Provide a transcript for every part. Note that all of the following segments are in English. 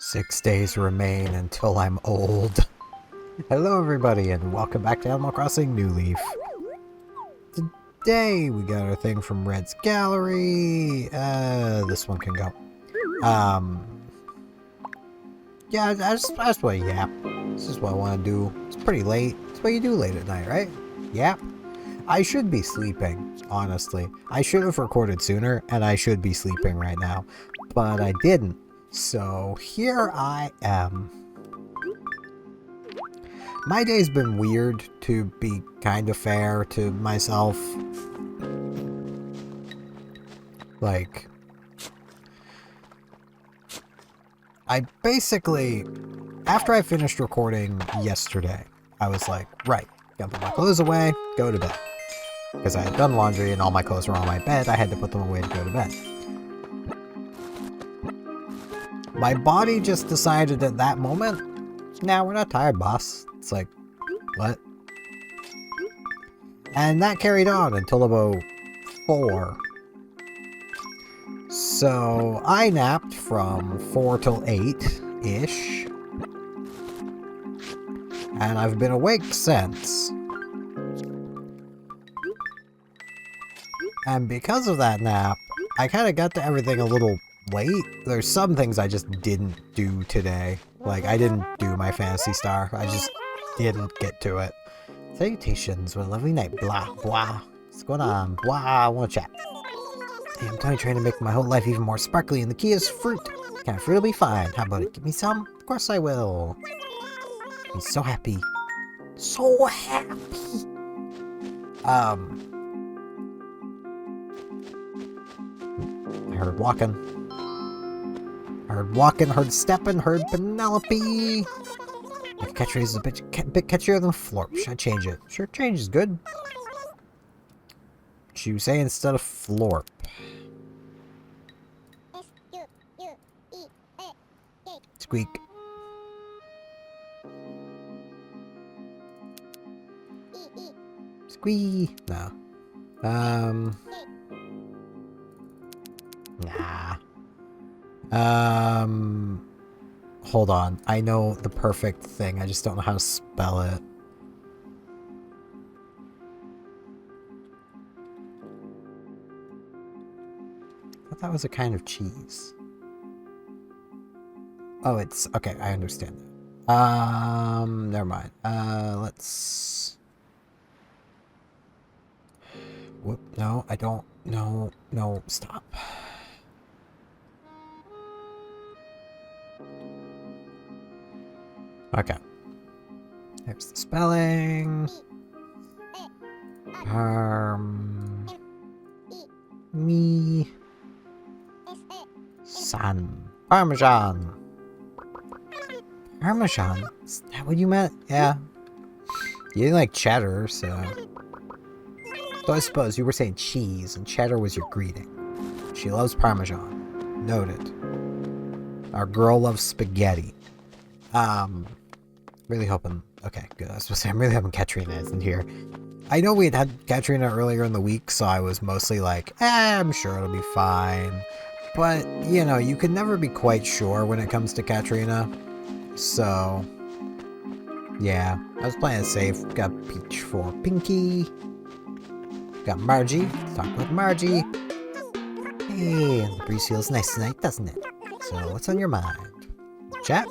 6 days remain until I'm old. Hello everybody and welcome back to Animal Crossing New Leaf. Today we got our thing from Red's Gallery. This one can go. Yeah, I just want to yap. This is what I want to do. It's pretty late. It's what you do late at night, right? Yap. I should be sleeping, honestly. I should have recorded sooner and I should be sleeping right now, but I didn't. So here I am. My day's been weird, to be kind of fair to myself. Like, I basically, after I finished recording yesterday, I was like, right, gotta put my clothes away, go to bed. Because I had done laundry and all my clothes were on my bed, I had to put them away to go to bed. My body just decided at that moment, nah, we're not tired, boss. It's like, what? And that carried on until about 4. So I napped from 4 till 8-ish. And I've been awake since. And because of that nap, I kind of got to everything a little late. There's some things I just didn't do today. Like, I didn't do my Fantasy Star. I just didn't get to it. Salutations, what a lovely night. Blah, blah. What's going on? Blah, I want to chat. Hey, I'm trying to make my whole life even more sparkly, and the key is fruit. Kind of fruit will be fine. How about it? Give me some? Of course I will. I'm so happy. So happy. I heard walking. Heard stepping, heard Penelope. If catcher is a bit catchier than Florp, should I change it? Sure, change is good. Should you say instead of Florp? Squeak. Squee. No. Nah. Hold on. I know the perfect thing. I just don't know how to spell it. I thought that was a kind of cheese. Oh, it's... Okay, I understand that. Never mind. Let's... Whoop, no, I don't... No, stop. Okay. There's the spelling. Me. San. Parmesan. Parmesan? Is that what you meant? Yeah. You didn't like cheddar, so... So I suppose you were saying cheese, and cheddar was your greeting. She loves Parmesan. Noted. Our girl loves spaghetti. Really hoping... Okay, good. I was supposed to say, I'm really hoping Katrina isn't here. I know we had Katrina earlier in the week, so I was mostly like, I'm sure it'll be fine. But, you know, you can never be quite sure when it comes to Katrina. So, yeah. I was playing it safe. Got Peach for Pinky. Got Margie. Let's talk about Margie. Hey, the breeze feels nice tonight, doesn't it? So, what's on your mind? Chat?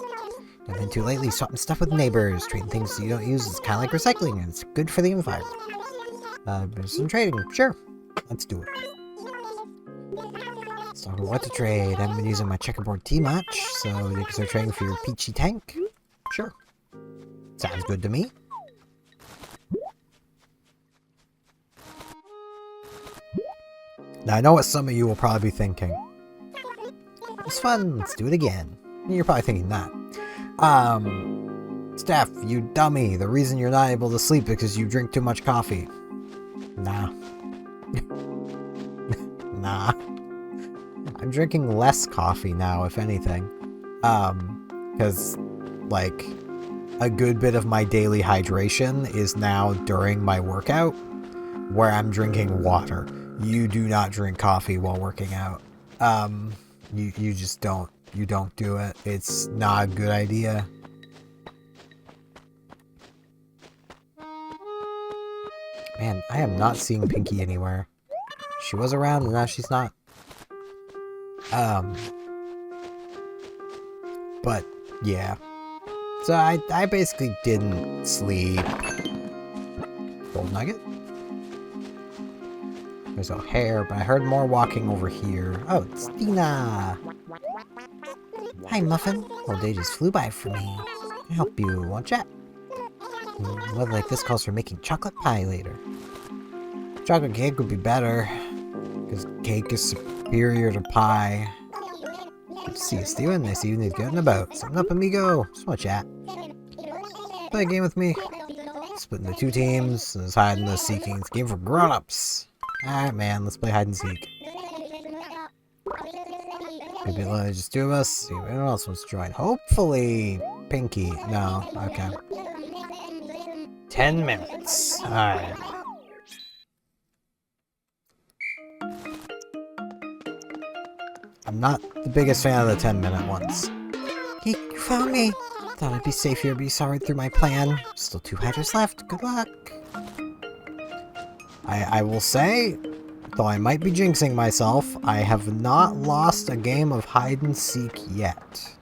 I've been too lately swapping stuff with neighbors. Trading things you don't use is kind of like recycling, and it's good for the environment. Some trading. Sure. Let's do it. Let's talk about what to trade. I haven't been using my checkerboard too much, so you can start trading for your peachy tank. Sure. Sounds good to me. Now, I know what some of you will probably be thinking. It's fun. Let's do it again. You're probably thinking that. Steph, you dummy. The reason you're not able to sleep is because you drink too much coffee. Nah. Nah. I'm drinking less coffee now, if anything. Because, like, a good bit of my daily hydration is now during my workout, where I'm drinking water. You do not drink coffee while working out. You just don't. you don't do it. It's not a good idea. Man, I am not seeing Pinky anywhere. She was around and now she's not. But, yeah. So I basically didn't sleep. Gold nugget? There's O'Hare, but I heard more walking over here. Oh, it's Dina! Hi, Muffin. Whole day just flew by for me. Can I help you? Want chat? Weather like this calls for making chocolate pie later. Chocolate cake would be better, because cake is superior to pie. Good to see you, Steven. Nice evening, good and about. Something up, amigo. Just want to chat. Play a game with me. Split into 2 teams. Let's hide and seeking. It's a game for grown-ups. Alright, man. Let's play hide and seek. Maybe just 2 of us. See if anyone else wants to join. Hopefully, Pinky. No. Okay. 10 minutes. Alright. I'm not the biggest fan of the 10-minute ones. Geek, you found me! Thought I'd be safe here, but you saw right through my plan. Still 2 hiders left. Good luck! I will say, though I might be jinxing myself, I have not lost a game of hide-and-seek yet.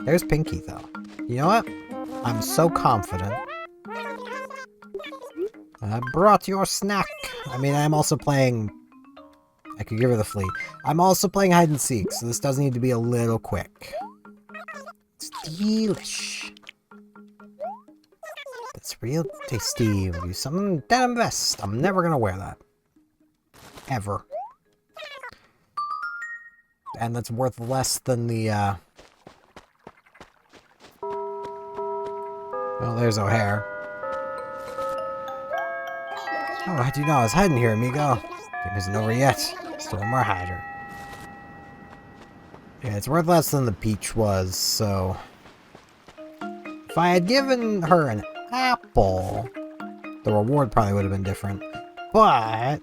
There's Pinky, though. You know what? I'm so confident. I brought your snack! I mean, I'm also playing... I could give her the flea. I'm also playing hide and seek, so this does need to be a little quick. It's delish. It's real tasty. We'll use some denim vest. I'm never gonna wear that. Ever. And that's worth less than the, Well, there's O'Hare. Oh, how'd you know I was hiding here, amigo? Game isn't over yet. Still one more hider. Yeah, it's worth less than the peach was, so... If I had given her an apple, the reward probably would have been different. But...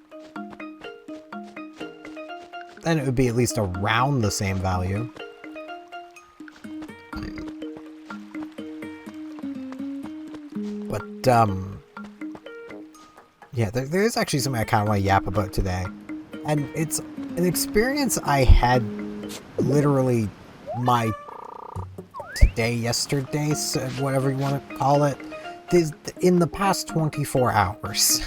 then it would be at least around the same value. But, yeah, there is actually something I kind of want to yap about today. And it's an experience I had literally my today, yesterday, whatever you want to call it, in the past 24 hours.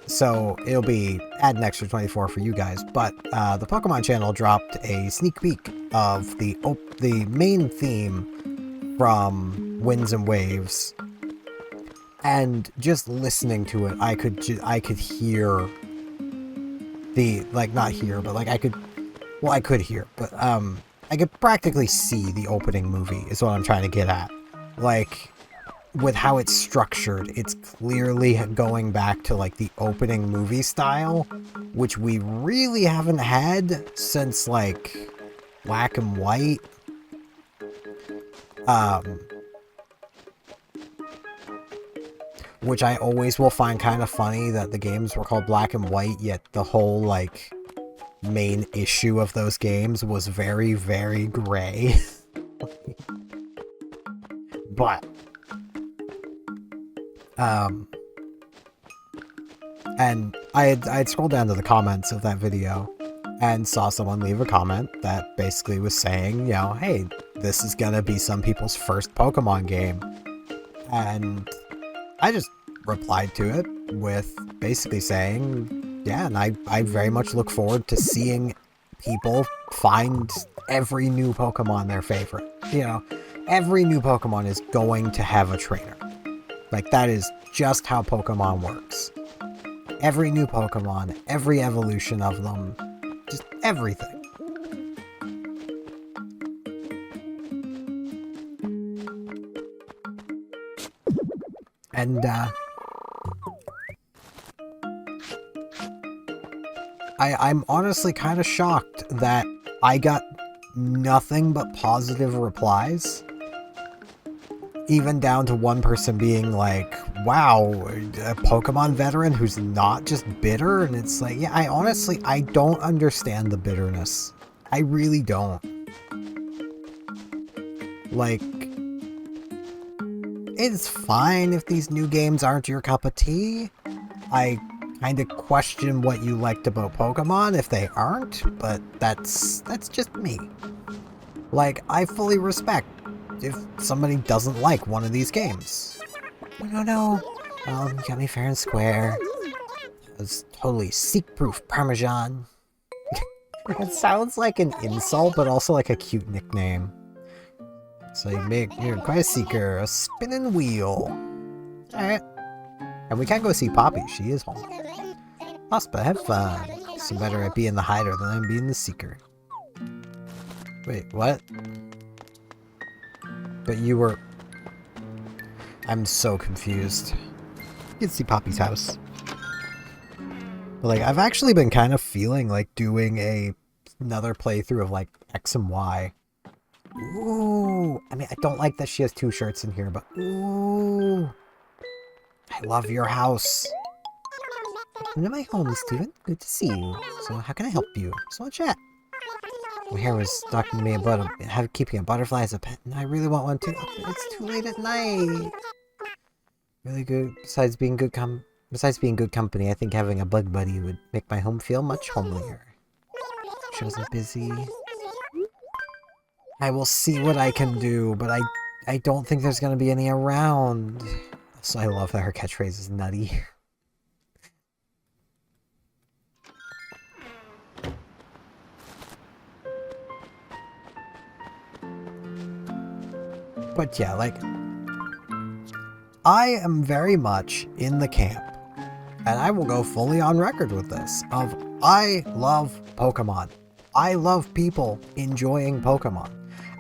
So it'll be add an extra 24 for you guys. But the Pokemon channel dropped a sneak peek of the main theme from Winds and Waves. And just listening to it, I could hear the, like, not hear, but like I could hear, but I could practically see the opening movie is what I'm trying to get at. Like, with how it's structured, it's clearly going back to like the opening movie style, which we really haven't had since like Black and White. Which I always will find kind of funny that the games were called Black and White, yet the whole, like, main issue of those games was very, very gray. But, and I had scrolled down to the comments of that video and saw someone leave a comment that basically was saying, you know, hey, this is gonna be some people's first Pokemon game. And I just replied to it with basically saying, yeah, and I very much look forward to seeing people find every new Pokemon their favorite. You know, every new Pokemon is going to have a trainer. Like, that is just how Pokemon works. Every new Pokemon, every evolution of them, just everything. And, I'm honestly kind of shocked that I got nothing but positive replies. Even down to one person being like, wow, a Pokemon veteran who's not just bitter, and it's like, yeah, I don't understand the bitterness. I really don't. Like, it's fine if these new games aren't your cup of tea. I kind of question what you liked about Pokemon if they aren't, but that's just me. Like, I fully respect if somebody doesn't like one of these games. No. You got me fair and square. It was totally seek-proof Parmesan. It sounds like an insult, but also like a cute nickname. So you're quite a seeker, a spinning wheel. Alright. And we can go see Poppy, she is home. Ospa, have fun. It's better at being the hider than I'm being the seeker. Wait, what? But you were... I'm so confused. You can see Poppy's house. But like, I've actually been kind of feeling like doing another playthrough of like X and Y. Ooh! I mean, I don't like that she has 2 shirts in here, but ooh! I love your house. Welcome to my home, Steven. Good to see you. So, how can I help you? Just want to chat. My hair was talking to me about keeping a butterfly as a pet, and I really want one too. It's too late at night. Really good. Besides being good company, I think having a bug buddy would make my home feel much homelier. She wasn't busy. I will see what I can do, but I don't think there's gonna be any around. So I love that her catchphrase is nutty. But yeah, like, I am very much in the camp, and I will go fully on record with this, of I love Pokemon. I love people enjoying Pokemon.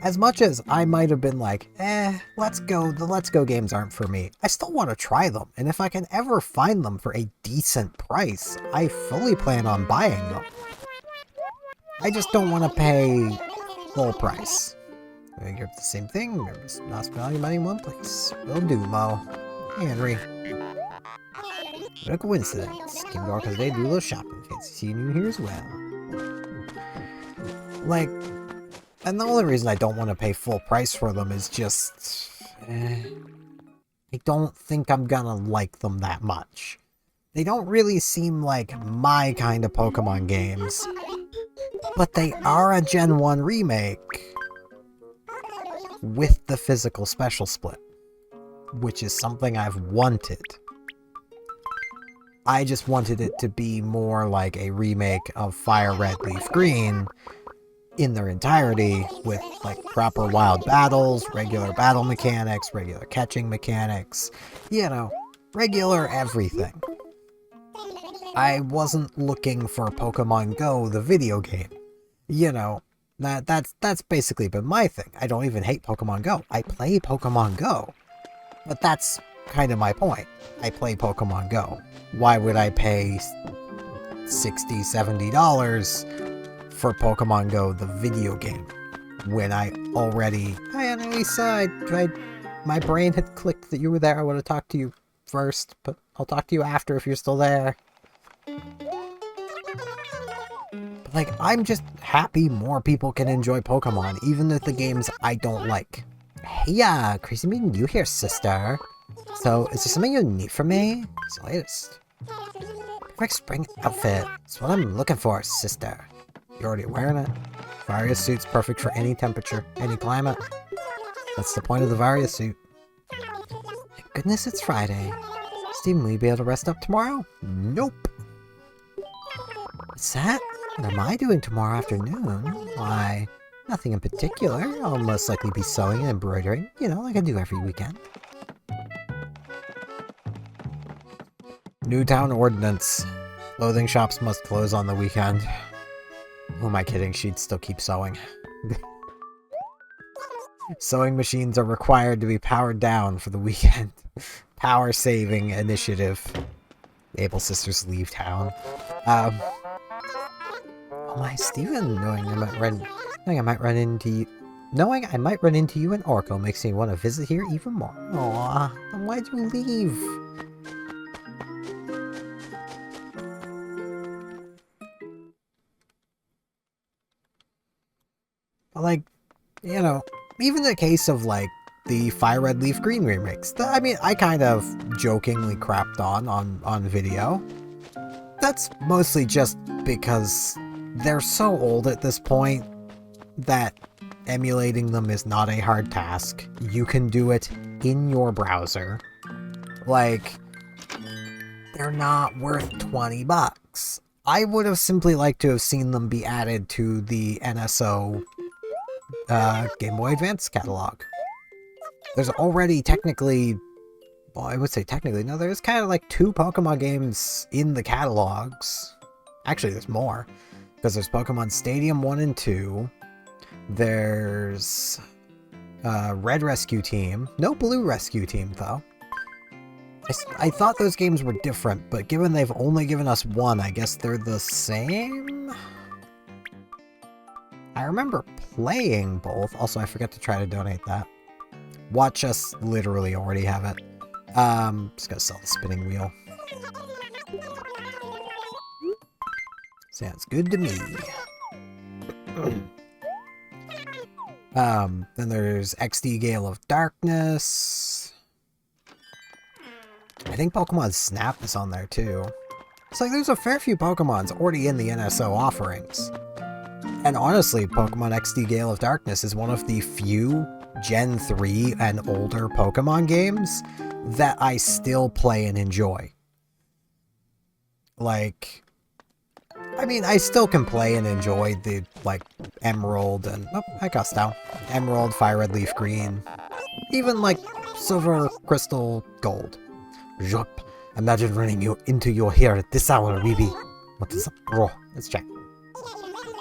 As much as I might have been like, the Let's Go games aren't for me, I still want to try them, and if I can ever find them for a decent price, I fully plan on buying them. I just don't want to pay full price. You're the same thing, you're just not spending your money in one place. Will do, Mo. Hey, Henry. What a coincidence. Came to because they do a little shopping. Fancy seeing you here as well. Like, and the only reason I don't want to pay full price for them is just... I don't think I'm gonna like them that much. They don't really seem like my kind of Pokemon games. But they are a Gen 1 remake. With the physical special split, which is something I've wanted. I just wanted it to be more like a remake of Fire Red Leaf Green in their entirety, with like proper wild battles, regular battle mechanics, regular catching mechanics, you know, regular everything. I wasn't looking for Pokemon Go, the video game, you know. That's basically been my thing. I don't even hate Pokemon Go. I play Pokemon Go. But that's kind of my point. I play Pokemon Go. Why would I pay $60, $70 for Pokemon Go, the video game, when I already... Hi, Annalisa. My brain had clicked that you were there. I would have talked to you first, but I'll talk to you after if you're still there. Like, I'm just happy more people can enjoy Pokemon, even if the games I don't like. Hey, crazy meeting you here, sister. So, is there something you need from me? It's the latest. Perfect spring outfit. It's what I'm looking for, sister. You're already wearing it. Varia suit's perfect for any temperature, any climate. That's the point of the Varia suit. Thank goodness it's Friday. Steven, will you be able to rest up tomorrow? Nope. What's that? What am I doing tomorrow afternoon? Why, nothing in particular. I'll most likely be sewing and embroidering, you know, like I do every weekend. Newtown Ordinance. Clothing shops must close on the weekend. Who am I kidding? She'd still keep sewing. Sewing machines are required to be powered down for the weekend. Power saving initiative. Able sisters leave town. Oh my, Steven, knowing I might run into you. Knowing I might run into you in Orko makes me want to visit here even more. Aw, then why'd you leave? Like, you know, even the case of, like, the Fire Red Leaf Green remakes. I mean, I kind of jokingly crapped on video. That's mostly just because they're so old at this point that emulating them is not a hard task. You can do it in your browser. Like, they're not worth 20 bucks. I would have simply liked to have seen them be added to the NSO Game Boy Advance catalog. There's already technically, well, I would say technically, no, there's kind of like 2 Pokemon games in the catalogs. Actually, there's more, because there's Pokemon Stadium 1 and 2, there's Red Rescue Team, no Blue Rescue Team, though. I thought those games were different, but given they've only given us 1, I guess they're the same? I remember playing both. Also, I forgot to try to donate that. Watch Us literally already have it. Just gonna sell the spinning wheel. Sounds good to me. Then there's XD Gale of Darkness. I think Pokemon Snap is on there too. It's like there's a fair few Pokemons already in the NSO offerings. And honestly, Pokemon XD Gale of Darkness is one of the few Gen 3 and older Pokemon games that I still play and enjoy. Like, I mean, I still can play and enjoy the, like, Emerald and, oh, hi Costow. Emerald, Fire Red Leaf Green, even, like, Silver, Crystal, Gold. Zhup. Imagine running into your hair at this hour, Weeby. What is up, bro? Let's check.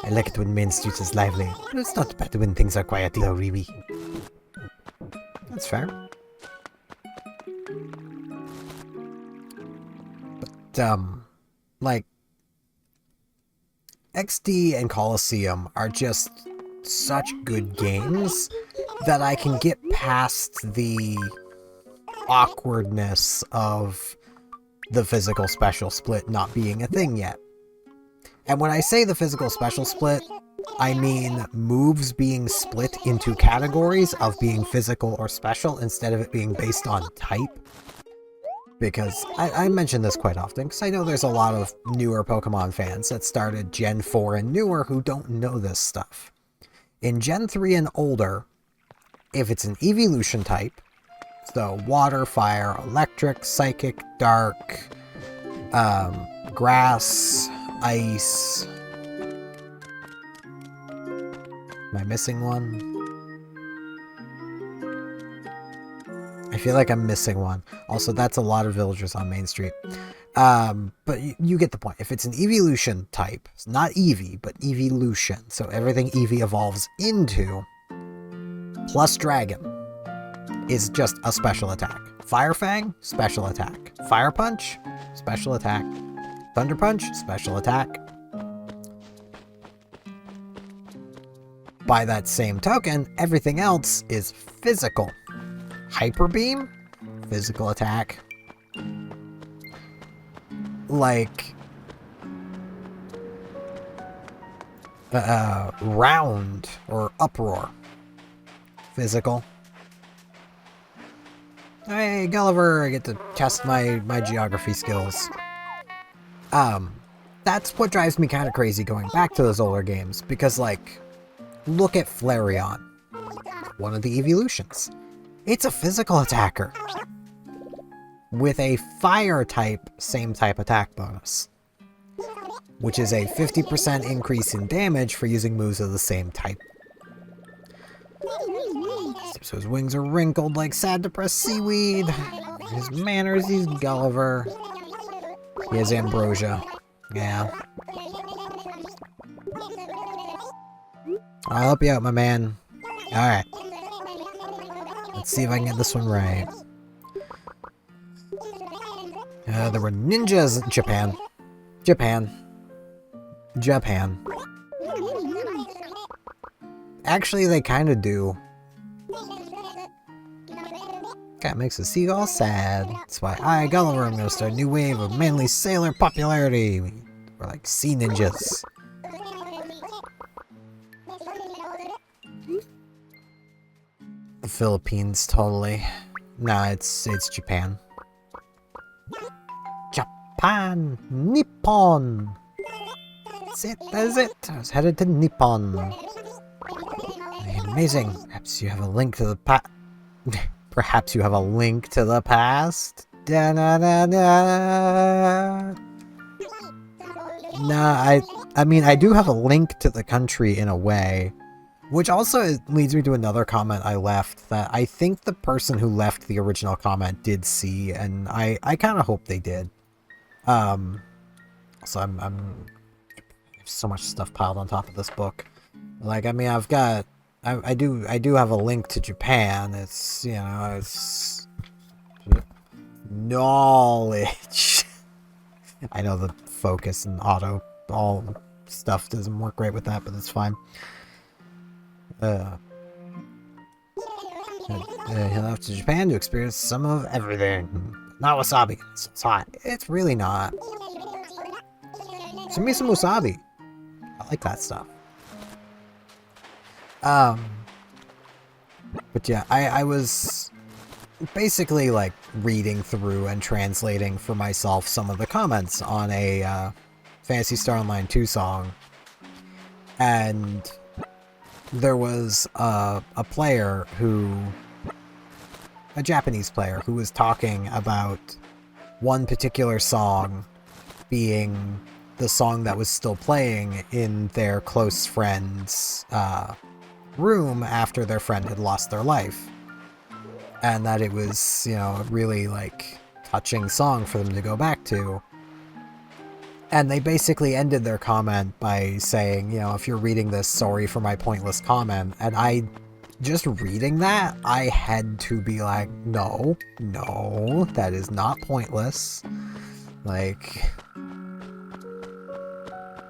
I like it when Main Street is lively, but it's not bad when things are quiet, though, Weeby. That's fair. But, like, XD and Coliseum are just such good games that I can get past the awkwardness of the physical special split not being a thing yet. And when I say the physical special split, I mean moves being split into categories of being physical or special instead of it being based on type. Because I mention this quite often, because I know there's a lot of newer Pokemon fans that started Gen 4 and newer who don't know this stuff. In Gen 3 and older, if it's an evolution type, so water, fire, electric, psychic, dark, grass, ice. Am I missing one? I feel like I'm missing one. Also, that's a lot of villagers on Main Street. But you get the point. If it's an evolution type, it's not Eevee, but evolution. So everything Eevee evolves into, plus Dragon, is just a special attack. Fire Fang, special attack. Fire Punch, special attack. Thunder Punch, special attack. By that same token, everything else is physical. Hyper Beam, physical attack. Like, Round or Uproar, physical. Hey, Gulliver, I get to test my geography skills. That's what drives me kind of crazy going back to those older games, because, like, look at Flareon, one of the evolutions. It's a physical attacker with a fire type, same type attack bonus, which is a 50% increase in damage for using moves of the same type. So his wings are wrinkled like sad, depressed seaweed. His manners, he's Gulliver. He has ambrosia. Yeah. I'll help you out, my man. Alright. Let's see if I can get this one right. There were ninjas in Japan. Japan. Actually, they kind of do. That makes a seagull sad. That's why I, Gulliver, am gonna start a new wave of manly sailor popularity. We're like sea ninjas. The Philippines, totally. Nah, it's Japan. Japan! Nippon! That's it, that is it. I was headed to Nippon. Amazing. Perhaps you have a link to the Perhaps you have a link to the past? Da -da -da -da. Nah, I mean, I do have a link to the country in a way. Which also leads me to another comment I left that I think the person who left the original comment did see, and I kind of hope they did. So I'm so much stuff piled on top of this book. Like, I mean, I've got... I do have a link to Japan. It's, you know, it's knowledge. I know the focus and auto all stuff doesn't work great with that, but it's fine. He'll have to Japan to experience some of everything. Not wasabi. It's hot. It's really not. Send me some wasabi. I like that stuff. But yeah, I was basically like reading through and translating for myself some of the comments on a Phantasy Star Online 2 song, and there was a Japanese player who was talking about one particular song being the song that was still playing in their close friend's room after their friend had lost their life. And that it was, you know, a really, like, touching song for them to go back to. And they basically ended their comment by saying, you know, if you're reading this, sorry for my pointless comment. And just reading that, I had to be like, no, that is not pointless. Like,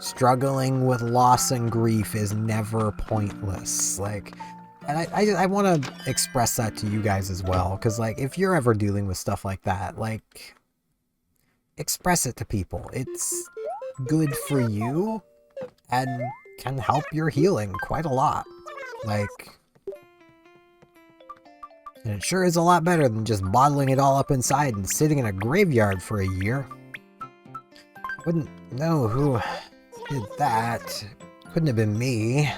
struggling with loss and grief is never pointless. Like, and I want to express that to you guys as well, because, like, if you're ever dealing with stuff like that, like, express it to people. It's good for you and can help your healing quite a lot. Like, and it sure is a lot better than just bottling it all up inside and sitting in a graveyard for a year. Wouldn't know who did that. Couldn't have been me.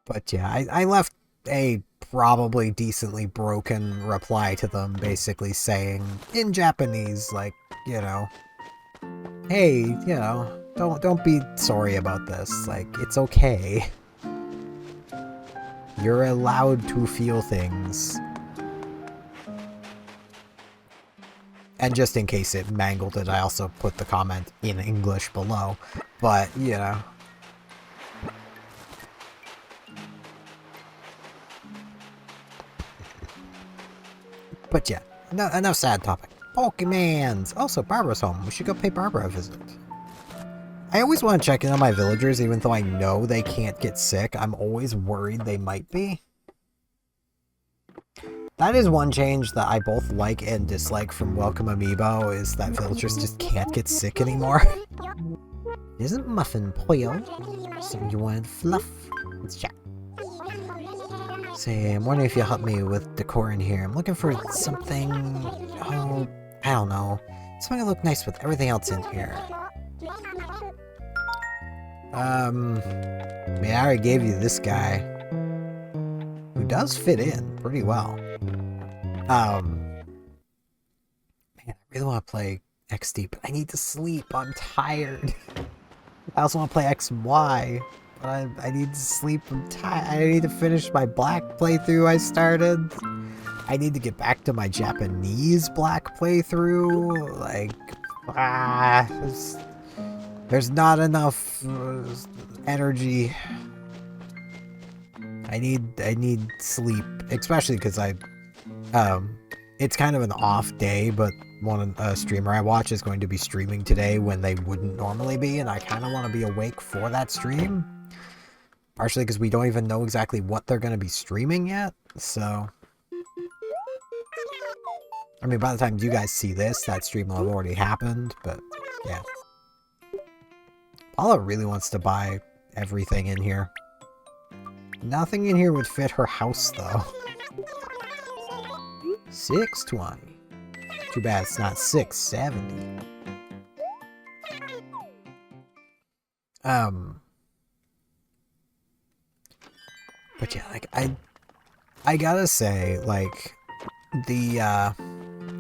But yeah, I left a probably decently broken reply to them, basically saying, in Japanese, like, you know, hey, you know, don't be sorry about this. Like, it's okay. You're allowed to feel things. And just in case it mangled it, I also put the comment in English below. But, you know. But yeah, enough sad topic. Pokemans! Also, Barbara's home. We should go pay Barbara a visit. I always want to check in on my villagers, even though I know they can't get sick. I'm always worried they might be. That is one change that I both like and dislike from Welcome Amiibo, is that villagers just can't get sick anymore. Isn't Muffin Poyo? So you want fluff? Let's chat. Say, I'm wondering if you'll help me with decor in here. I'm looking for something... oh, I don't know. Something to look nice with everything else in here. I mean, I already gave you this guy. Who does fit in pretty well. Man, I really want to play XD, but I need to sleep. I'm tired. I also want to play X and Y. But I need to sleep. I'm tired. I need to finish my black playthrough I started. I need to get back to my Japanese black playthrough. Like, there's not enough energy. I need sleep, especially because it's kind of an off day, but a streamer I watch is going to be streaming today when they wouldn't normally be, and I kind of want to be awake for that stream. Partially because we don't even know exactly what they're going to be streaming yet, so... I mean, by the time you guys see this, that stream will have already happened, but yeah. Paula really wants to buy everything in here. Nothing in here would fit her house, though. 620. Too bad it's not 670. But yeah, like, I gotta say, like, the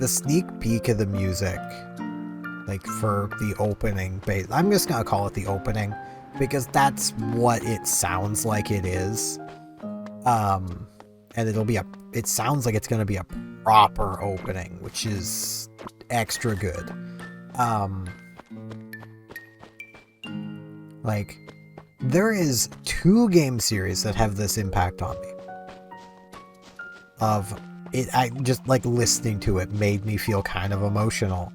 sneak peek of the music, like, for the opening, I'm just gonna call it the opening, because that's what it sounds like it is. And it sounds like it's gonna be a proper opening, which is extra good. Like, there is 2 game series that have this impact on me. I just, like, listening to it made me feel kind of emotional.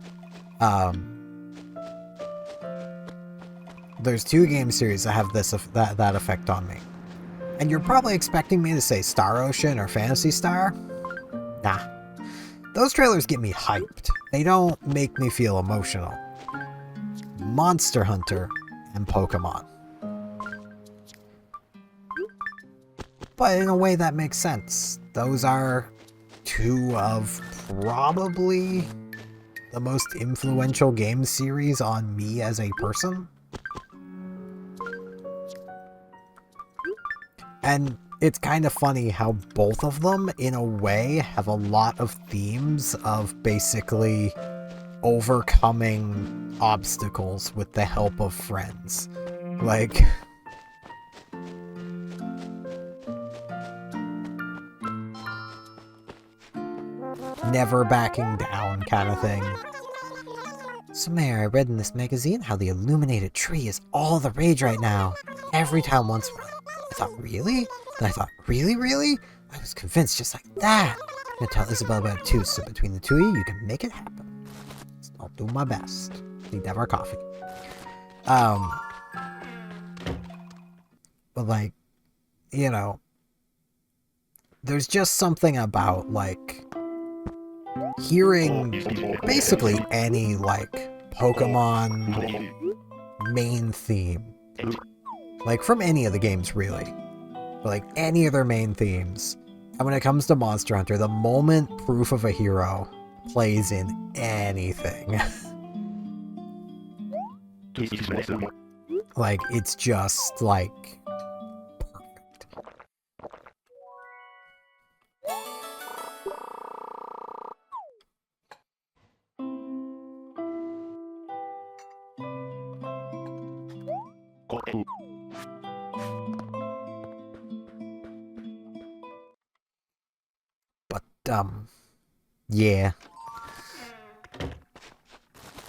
There's 2 game series that have that effect on me. And you're probably expecting me to say Star Ocean or Phantasy Star? Nah. Those trailers get me hyped. They don't make me feel emotional. Monster Hunter and Pokemon. But in a way that makes sense. Those are 2 of probably the most influential game series on me as a person. And it's kind of funny how both of them, in a way, have a lot of themes of basically overcoming obstacles with the help of friends. Like... never backing down kind of thing. So Mayor, I read in this magazine how the illuminated tree is all the rage right now. Every town wants one. I thought, really? Then I thought, really? I was convinced just like that. I'm gonna tell Isabel about it too, so between the 2 of you, you can make it happen. I'll do my best. We need to have our coffee. But like, you know, there's just something about, like, hearing basically any, like, Pokemon main theme, like, from any of the games, really, but, like, any of their main themes. And when it comes to Monster Hunter, the moment Proof of a Hero plays in anything, like, it's just, like, perfect. But, yeah.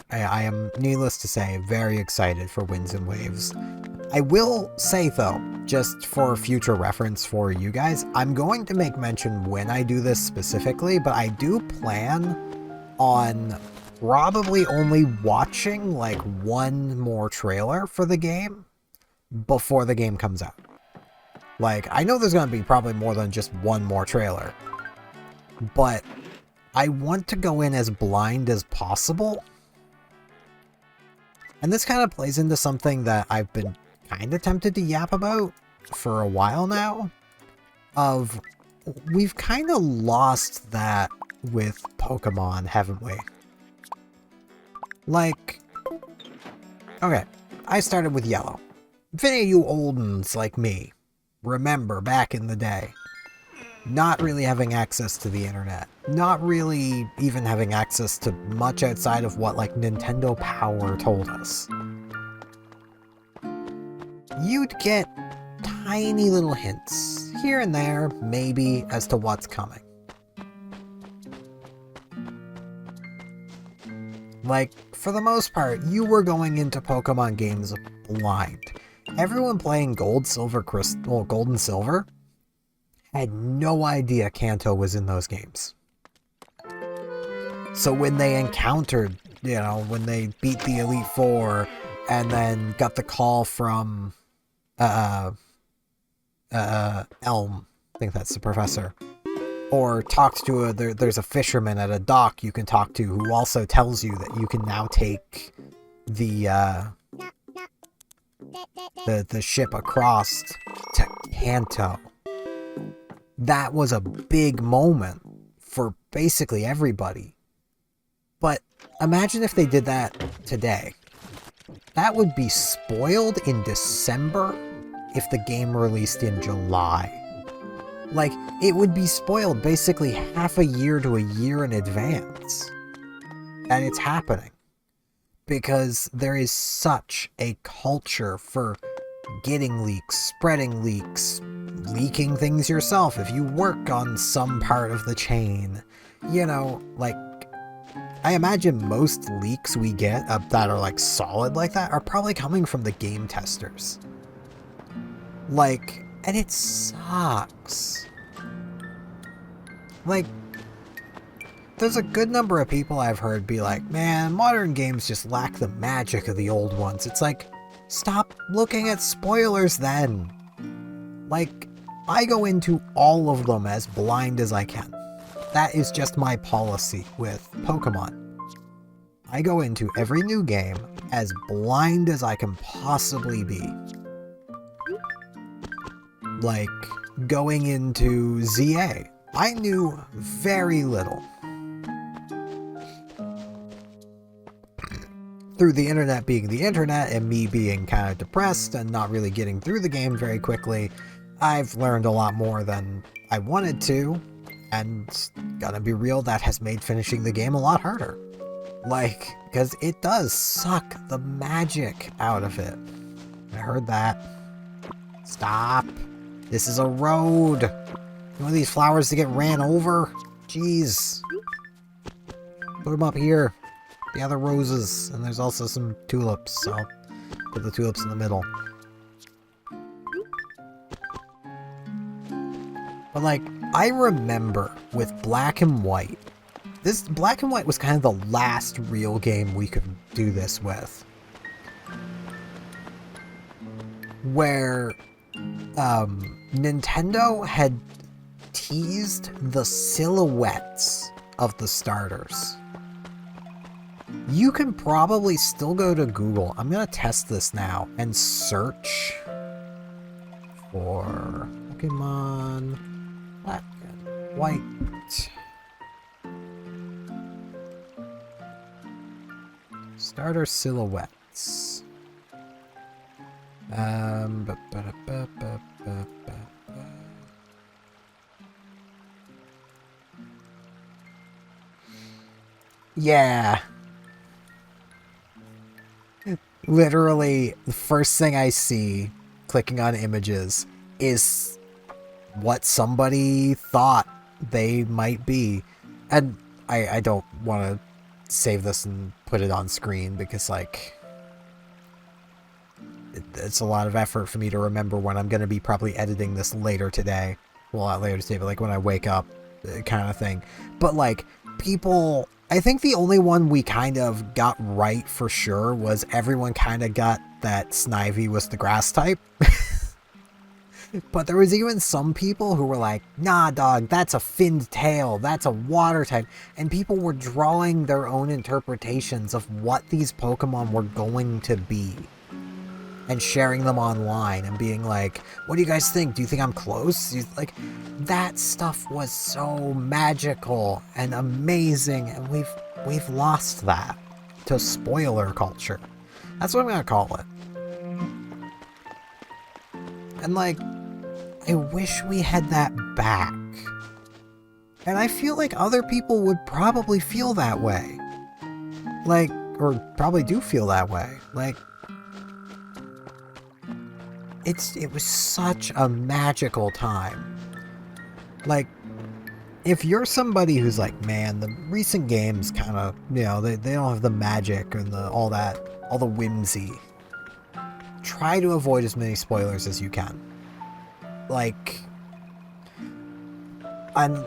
I am, needless to say, very excited for Winds and Waves. I will say, though, just for future reference for you guys, I'm going to make mention when I do this specifically, but I do plan on probably only watching, like, 1 more trailer for the game before the game comes out. Like, I know there's going to be probably more than just 1 more trailer, but I want to go in as blind as possible. And this kind of plays into something that I've been kind of tempted to yap about for a while now. We've kind of lost that with Pokemon, haven't we? Like, okay, I started with Yellow. If any of you old uns like me remember back in the day, not really having access to the internet, not really even having access to much outside of what, like, Nintendo Power told us. You'd get tiny little hints, here and there, maybe, as to what's coming. Like, for the most part, you were going into Pokemon games blind. Everyone playing Gold, Silver, Crystal, Gold and Silver had no idea Kanto was in those games. So when they encountered, when they beat the Elite Four and then got the call from Elm, I think that's the professor, or talked to there's a fisherman at a dock you can talk to who also tells you that you can now take the ship across to Kanto. That was a big moment for basically everybody. But imagine if they did that today. That would be spoiled in December if the game released in July. Like, it would be spoiled basically half a year to a year in advance. And it's happening. Because there is such a culture for getting leaks, spreading leaks, leaking things yourself if you work on some part of the chain. Like, I imagine most leaks we get that are like solid like that are probably coming from the game testers. Like, and it sucks. Like, there's a good number of people I've heard be like, man, modern games just lack the magic of the old ones. It's like, stop looking at spoilers then. Like, I go into all of them as blind as I can. That is just my policy with Pokemon. I go into every new game as blind as I can possibly be. Like, going into ZA, I knew very little. Through the internet being the internet and me being kind of depressed and not really getting through the game very quickly, I've learned a lot more than I wanted to, and gotta be real, that has made finishing the game a lot harder. Like, because it does suck the magic out of it. I heard that. Stop. This is a road. You want these flowers to get ran over? Jeez. Put them up here. The other roses. And there's also some tulips, so put the tulips in the middle. But like, I remember with Black and White, this Black and White was kind of the last real game we could do this with. Where Nintendo had teased the silhouettes of the starters. You can probably still go to Google. I'm going to test this now and search for Pokemon Black and White starter silhouettes. Yeah. Literally, the first thing I see clicking on images is what somebody thought they might be. And I don't want to save this and put it on screen because, like, it's a lot of effort for me to remember when I'm going to be probably editing this later today. Well, not later today, but like when I wake up, kind of thing. But like, people, I think the only one we kind of got right for sure was everyone kind of got that Snivy was the grass type. But there was even some people who were like, nah, dog, that's a finned tail, that's a water type. And people were drawing their own interpretations of what these Pokemon were going to be. And sharing them online and being like, what do you guys think? Do you think I'm close? Like, that stuff was so magical and amazing, and we've lost that to spoiler culture. That's what I'm gonna call it. And like, I wish we had that back. And I feel like other people would probably feel that way. Like, or probably do feel that way. Like, it was such a magical time. Like, if you're somebody who's like, man, the recent games kind of, they don't have the magic and all the whimsy, try to avoid as many spoilers as you can. Like, and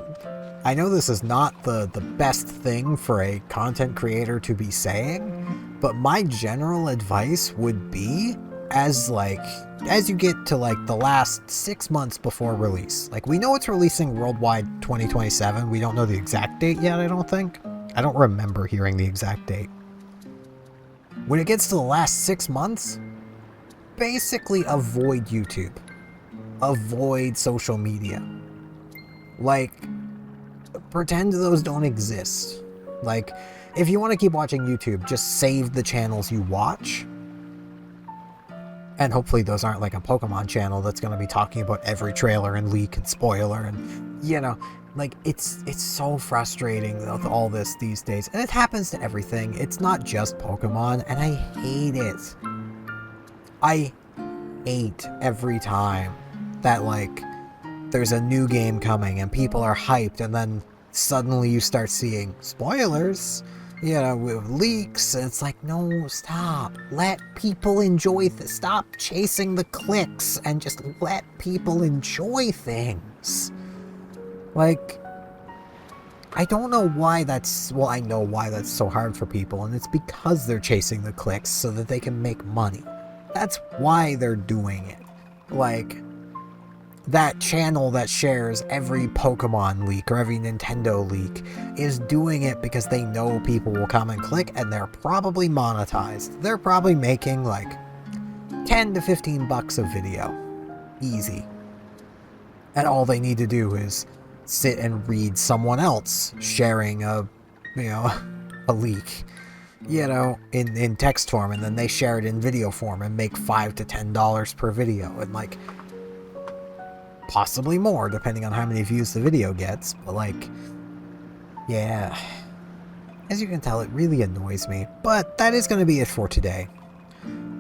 I know this is not the best thing for a content creator to be saying, but my general advice would be, as you get to like the last 6 months before release. Like, we know it's releasing worldwide 2027. We don't know the exact date yet, I don't think. I don't remember hearing the exact date. When it gets to the last 6 months, basically avoid YouTube. Avoid social media. Like, pretend those don't exist. Like, if you want to keep watching YouTube, just save the channels you watch. And hopefully those aren't like a Pokemon channel that's going to be talking about every trailer and leak and spoiler and, you know, like, it's so frustrating with all this these days. And it happens to everything. It's not just Pokemon, and I hate it. I hate every time that, like, there's a new game coming and people are hyped, and then suddenly you start seeing spoilers, you know, with leaks, and it's like, no, stop. Let people enjoy stop chasing the clicks and just let people enjoy things. Like, I don't know why that's, well, I know why that's so hard for people, and it's because they're chasing the clicks so that they can make money. That's why they're doing it. Like, that channel that shares every Pokemon leak or every Nintendo leak is doing it because they know people will come and click, and they're probably monetized. They're probably making like 10 to 15 bucks a video. Easy. And all they need to do is sit and read someone else sharing a leak, you know, in text form, and then they share it in video form and make $5 to $10 per video, and like, possibly more depending on how many views the video gets. But like, yeah, as you can tell, it really annoys me. But that is going to be it for today.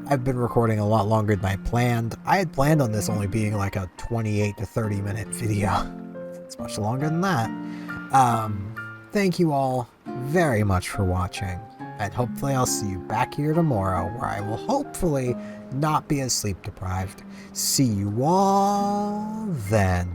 I've been recording a lot longer than I planned. I had planned on this only being like a 28 to 30 minute video. It's much longer than that. Thank you all very much for watching, and hopefully I'll see you back here tomorrow, where I will hopefully not be as sleep deprived. See you all then.